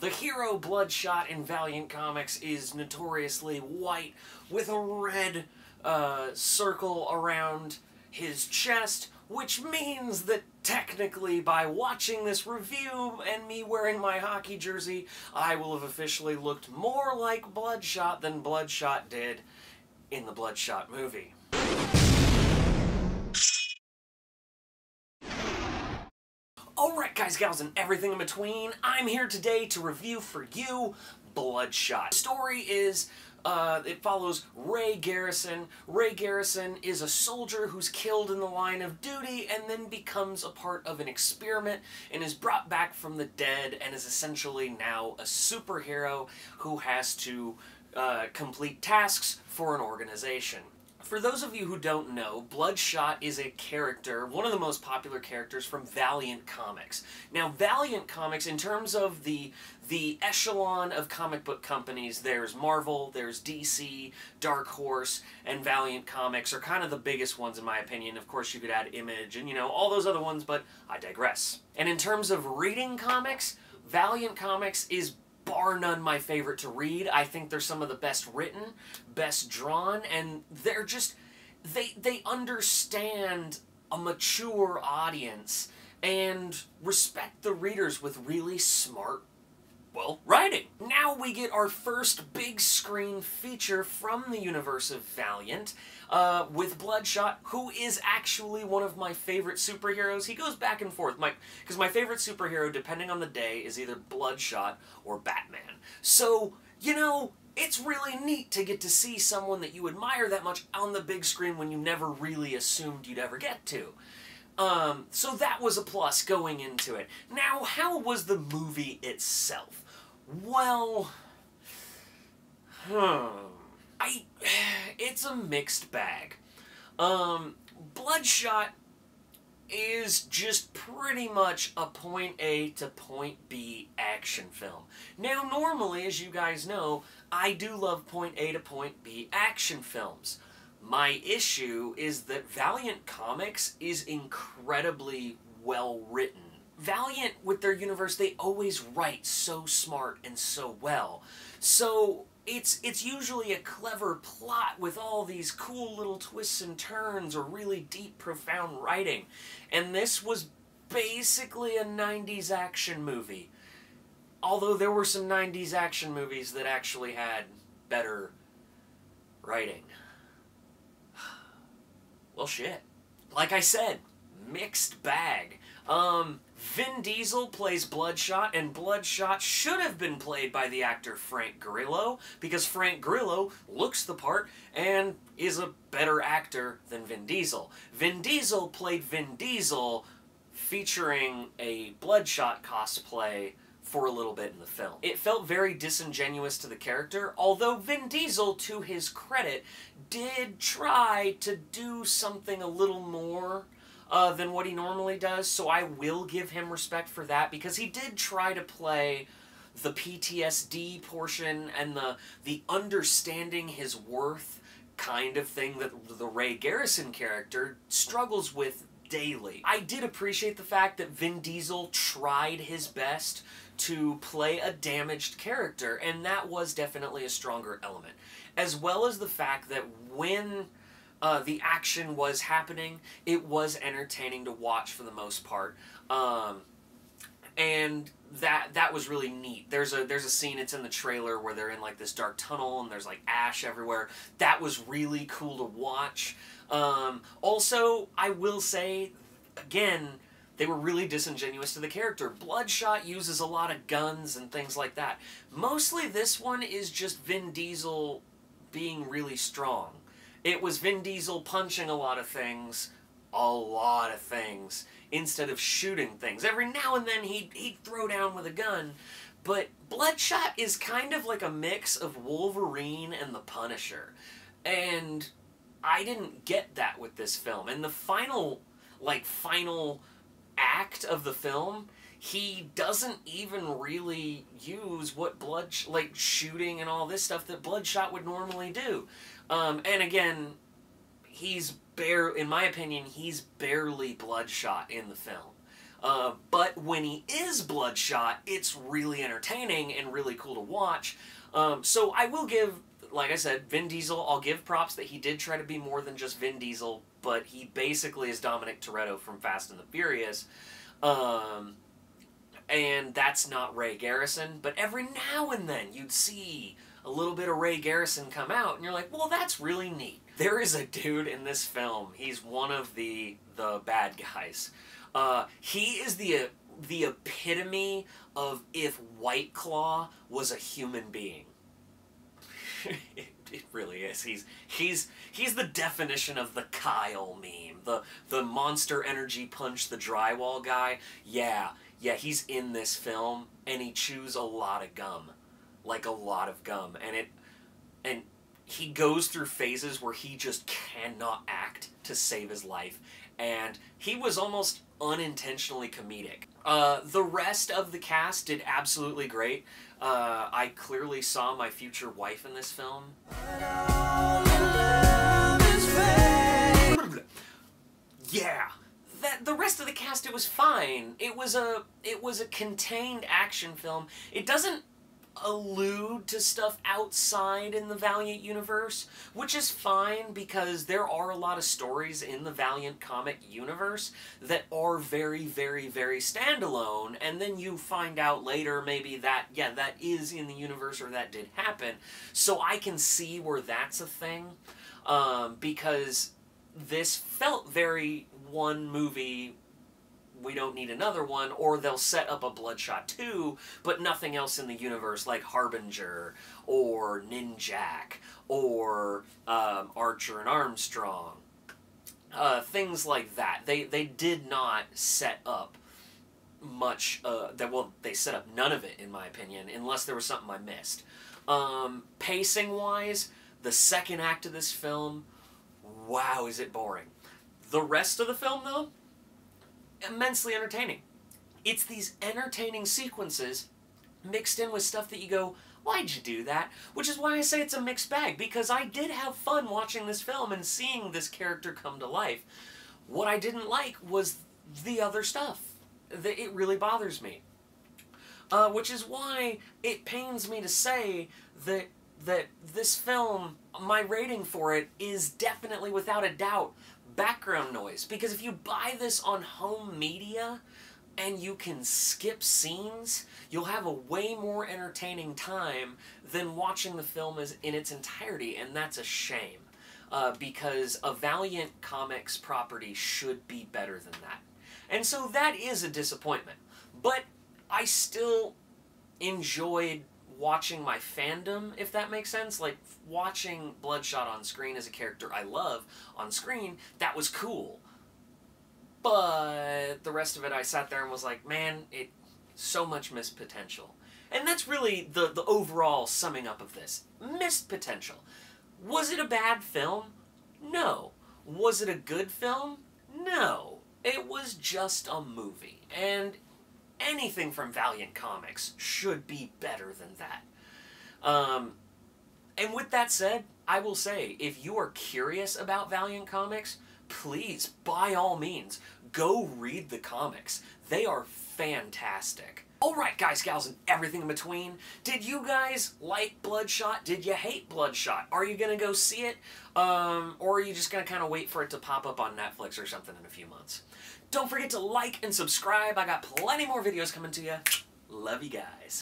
The hero Bloodshot in Valiant Comics is notoriously white with a red circle around his chest, which means that technically by watching this review and me wearing my hockey jersey, I will have officially looked more like Bloodshot than Bloodshot did in the Bloodshot movie. Alright guys, gals, and everything in between, I'm here today to review for you Bloodshot. The story is, it follows Ray Garrison. Ray Garrison is a soldier who's killed in the line of duty and then becomes a part of an experiment and is brought back from the dead and is essentially now a superhero who has to complete tasks for an organization. For those of you who don't know, Bloodshot is a character, one of the most popular characters from Valiant Comics. Now, Valiant Comics, in terms of the echelon of comic book companies, there's Marvel, there's DC, Dark Horse, and Valiant Comics are kind of the biggest ones in my opinion. Of course, you could add Image and, you know, all those other ones, but I digress. And in terms of reading comics, Valiant Comics is bar none my favorite to read. I think they're some of the best written, best drawn, and they're just, they understand a mature audience and respect the readers with really smart, well, writing. Now we get our first big screen feature from the universe of Valiant with Bloodshot, who is actually one of my favorite superheroes. He goes back and forth, because my favorite superhero, depending on the day, is either Bloodshot or Batman. So, you know, it's really neat to get to see someone that you admire that much on the big screen when you never really assumed you'd ever get to. So that was a plus going into it. Now, how was the movie itself? Well, it's a mixed bag. Bloodshot is just pretty much a point A to point B action film. Now, normally, as you guys know, I do love point A to point B action films. My issue is that Valiant Comics is incredibly well written. Valiant, with their universe, they always write so smart and so well. So it's usually a clever plot with all these cool little twists and turns or really deep, profound writing. And this was basically a 90s action movie. Although there were some 90s action movies that actually had better writing. Well, shit. Like I said, mixed bag. Vin Diesel plays Bloodshot, and Bloodshot should have been played by the actor Frank Grillo, because Frank Grillo looks the part and is a better actor than Vin Diesel. Vin Diesel played Vin Diesel featuring a Bloodshot cosplay for a little bit in the film. It felt very disingenuous to the character, although Vin Diesel, to his credit, did try to do something a little more than what he normally does, so I will give him respect for that, because he did try to play the PTSD portion and the understanding his worth kind of thing that the Ray Garrison character struggles with daily. I did appreciate the fact that Vin Diesel tried his best to play a damaged character, and that was definitely a stronger element. As well as the fact that when the action was happening, it was entertaining to watch for the most part. And that was really neat. There's a scene, it's in the trailer, where they're in like this dark tunnel and there's like ash everywhere. That was really cool to watch. Also, I will say, again, they were really disingenuous to the character. Bloodshot uses a lot of guns and things like that. Mostly this one is just Vin Diesel being really strong. It was Vin Diesel punching a lot of things, instead of shooting things. Every now and then he'd throw down with a gun, but Bloodshot is kind of like a mix of Wolverine and the Punisher. And I didn't get that with this film. And the final act of the film, he doesn't even really use what shooting and all this stuff that Bloodshot would normally do. And again, in my opinion, he's barely Bloodshot in the film. But when he is Bloodshot, it's really entertaining and really cool to watch. So I will give, like I said, Vin Diesel, I'll give props that he did try to be more than just Vin Diesel, but he basically is Dominic Toretto from Fast and the Furious. And that's not Ray Garrison, but every now and then you'd see a little bit of Ray Garrison come out, and you're like, well, that's really neat. There is a dude in this film, he's one of the bad guys. He is the epitome of if White Claw was a human being. It really is. He's the definition of the Kyle meme. The Monster Energy Punch the drywall guy. Yeah, he's in this film, and he chews a lot of gum. Like a lot of gum. And he goes through phases where he just cannot act to save his life. And he was almost unintentionally comedic. The rest of the cast did absolutely great. I clearly saw my future wife in this film. Yeah. The rest of the cast, it was fine. It was a contained action film. It doesn't allude to stuff outside in the Valiant universe, which is fine because there are a lot of stories in the Valiant comic universe that are very, very, very standalone, and then you find out later maybe that, yeah, that is in the universe or that did happen. So I can see where that's a thing, because this felt very one movie, we don't need another one, or they'll set up a Bloodshot 2, but nothing else in the universe, like Harbinger, or Ninjak, or Archer and Armstrong. Things like that. They did not set up much, well, they set up none of it, in my opinion, unless there was something I missed. Pacing-wise, the second act of this film, wow, is it boring. The rest of the film, though, immensely entertaining. It's these entertaining sequences mixed in with stuff that you go, why'd you do that? Which is why I say it's a mixed bag, because I did have fun watching this film and seeing this character come to life. What I didn't like was the other stuff. It really bothers me. Which is why it pains me to say that this film, my rating for it is definitely, without a doubt, background noise. Because if you buy this on home media and you can skip scenes, you'll have a way more entertaining time than watching the film in its entirety, and that's a shame. Because a Valiant Comics property should be better than that. And so that is a disappointment. But I still enjoyed watching my fandom, if that makes sense. Like, watching Bloodshot on screen as a character I love on screen, that was cool. But the rest of it, I sat there and was like, man, so much missed potential. And that's really the overall summing up of this. Missed potential. Was it a bad film? No. Was it a good film? No. It was just a movie. And anything from Valiant Comics should be better than that. And with that said, I will say, if you are curious about Valiant Comics, please, by all means, go read the comics. They are fantastic. Alright guys, gals, and everything in between, did you guys like Bloodshot? Did you hate Bloodshot? Are you gonna go see it? Or are you just gonna kind of wait for it to pop up on Netflix or something in a few months? Don't forget to like and subscribe. I got plenty more videos coming to you. Love you guys.